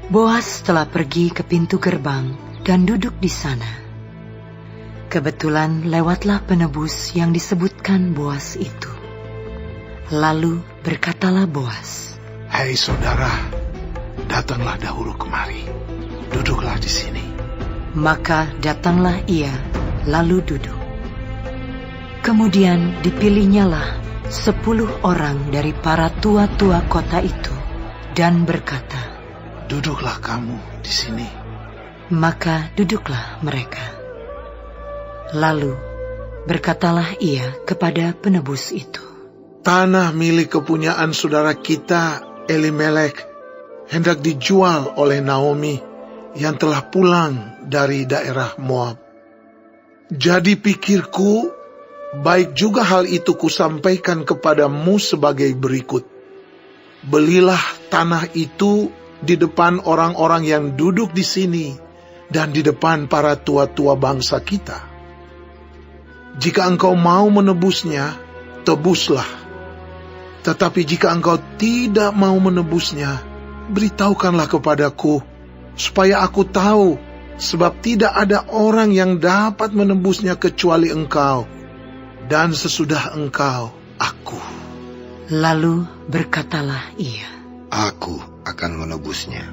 Boas telah pergi ke pintu gerbang dan duduk di sana. Kebetulan lewatlah penebus yang disebutkan Boas itu. Lalu berkatalah Boas, "Hai saudara, datanglah dahulu kemari. Duduklah di sini." Maka datanglah ia, lalu duduk. Kemudian dipilihnyalah 10 orang dari para tua-tua kota itu dan berkata, "Duduklah kamu di sini." Maka duduklah mereka. Lalu berkatalah ia kepada penebus itu, "Tanah milik kepunyaan saudara kita, Elimelek, hendak dijual oleh Naomi yang telah pulang dari daerah Moab. Jadi pikirku, baik juga hal itu kusampaikan kepadamu sebagai berikut. Belilah tanah itu di depan orang-orang yang duduk di sini dan di depan para tua-tua bangsa kita. Jika engkau mau menebusnya, tebuslah. Tetapi jika engkau tidak mau menebusnya, beritahukanlah kepadaku, supaya aku tahu, sebab tidak ada orang yang dapat menebusnya kecuali engkau, dan sesudah engkau, aku." Lalu berkatalah ia, "Aku akan menebusnya."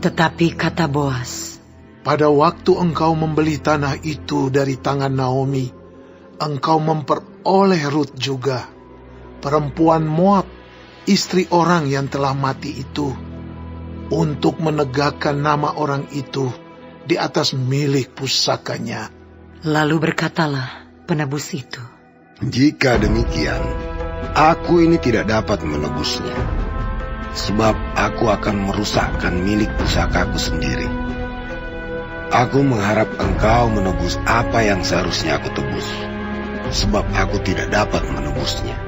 Tetapi kata Boas, "Pada waktu engkau membeli tanah itu dari tangan Naomi, engkau memperoleh Rut juga, perempuan Moab, istri orang yang telah mati itu, untuk menegakkan nama orang itu di atas milik pusakanya." Lalu berkatalah penebus itu, "Jika demikian, aku ini tidak dapat menebusnya, sebab aku akan merusakkan milik pusakaku sendiri. Aku mengharap engkau menebus apa yang seharusnya aku tebus, sebab aku tidak dapat menebusnya."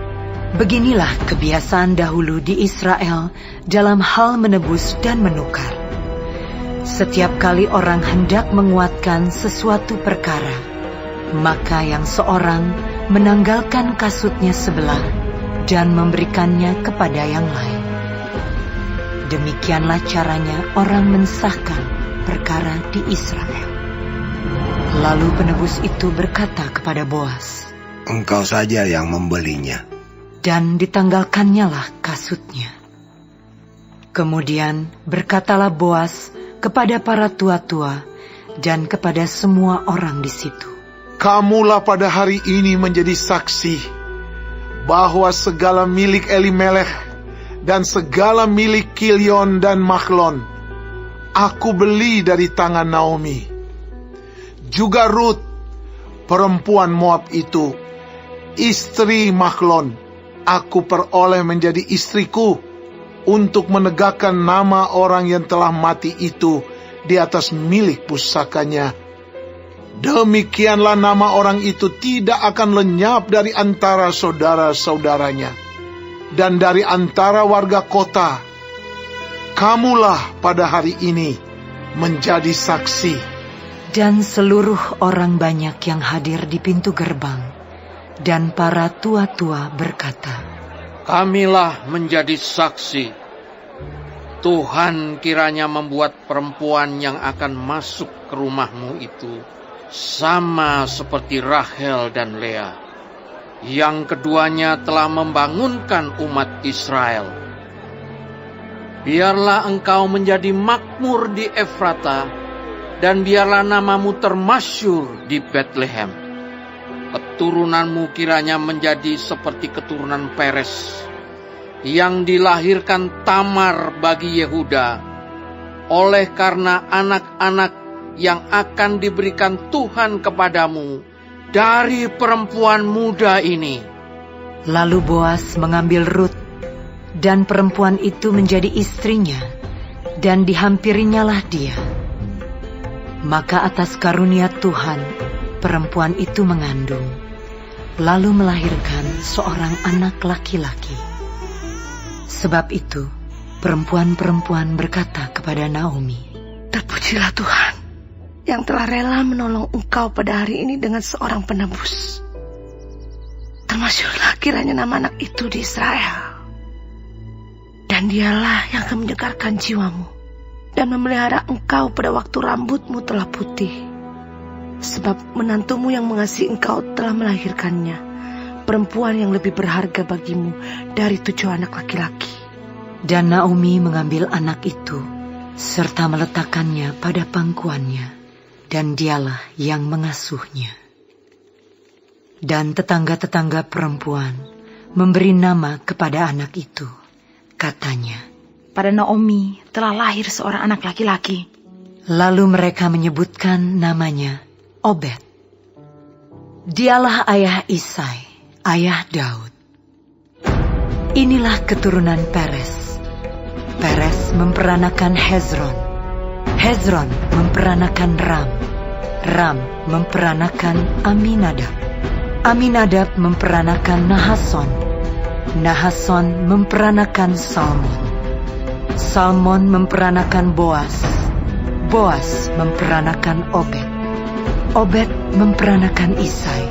Beginilah kebiasaan dahulu di Israel dalam hal menebus dan menukar. Setiap kali orang hendak menguatkan sesuatu perkara, maka yang seorang menanggalkan kasutnya sebelah dan memberikannya kepada yang lain. Demikianlah caranya orang mensahkan perkara di Israel. Lalu penebus itu berkata kepada Boas, "Engkau saja yang membelinya." Dan ditanggalkannyalah kasutnya. Kemudian berkatalah Boas kepada para tua-tua dan kepada semua orang di situ, "Kamulah pada hari ini menjadi saksi bahwa segala milik Elimelek dan segala milik Kilion dan Mahlon aku beli dari tangan Naomi. Juga Rut, perempuan Moab itu, istri Mahlon, aku peroleh menjadi istriku untuk menegakkan nama orang yang telah mati itu di atas milik pusakanya. Demikianlah nama orang itu tidak akan lenyap dari antara saudara-saudaranya dan dari antara warga kota. Kamulah pada hari ini menjadi saksi." Dan seluruh orang banyak yang hadir di pintu gerbang dan para tua-tua berkata, "Kamilah menjadi saksi. Tuhan kiranya membuat perempuan yang akan masuk ke rumahmu itu sama seperti Rahel dan Lea, yang keduanya telah membangunkan umat Israel. Biarlah engkau menjadi makmur di Efrata, dan biarlah namamu termasyur di Betlehem. Keturunanmu kiranya menjadi seperti keturunan Peres, yang dilahirkan Tamar bagi Yehuda, oleh karena anak-anak yang akan diberikan Tuhan kepadamu dari perempuan muda ini." Lalu Boas mengambil Rut, dan perempuan itu menjadi istrinya, dan dihampirinyalah dia. Maka atas karunia Tuhan, perempuan itu mengandung, lalu melahirkan seorang anak laki-laki. Sebab itu, perempuan-perempuan berkata kepada Naomi, "Terpujilah Tuhan, yang telah rela menolong engkau pada hari ini dengan seorang penebus. Termasyurlah kiranya nama anak itu di Israel, dan dialah yang akan menyegarkan jiwamu dan memelihara engkau pada waktu rambutmu telah putih. Sebab menantumu yang mengasihi engkau telah melahirkannya, perempuan yang lebih berharga bagimu dari 7 anak laki-laki. Dan Naomi mengambil anak itu, serta meletakkannya pada pangkuannya, dan dialah yang mengasuhnya. Dan tetangga-tetangga perempuan memberi nama kepada anak itu. Katanya, pada Naomi telah lahir seorang anak laki-laki. Lalu mereka menyebutkan namanya Obed. Dialah ayah Isai, ayah Daud. Inilah keturunan Peres. Peres memperanakan Hezron. Hezron memperanakan Ram. Ram memperanakan Aminadab. Aminadab memperanakan Nahason. Nahason memperanakan Salmon. Salmon memperanakan Boas. Boas memperanakan Obed. Obed memperanakan Isai.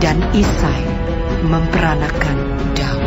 Dan Isai memperanakan Daud.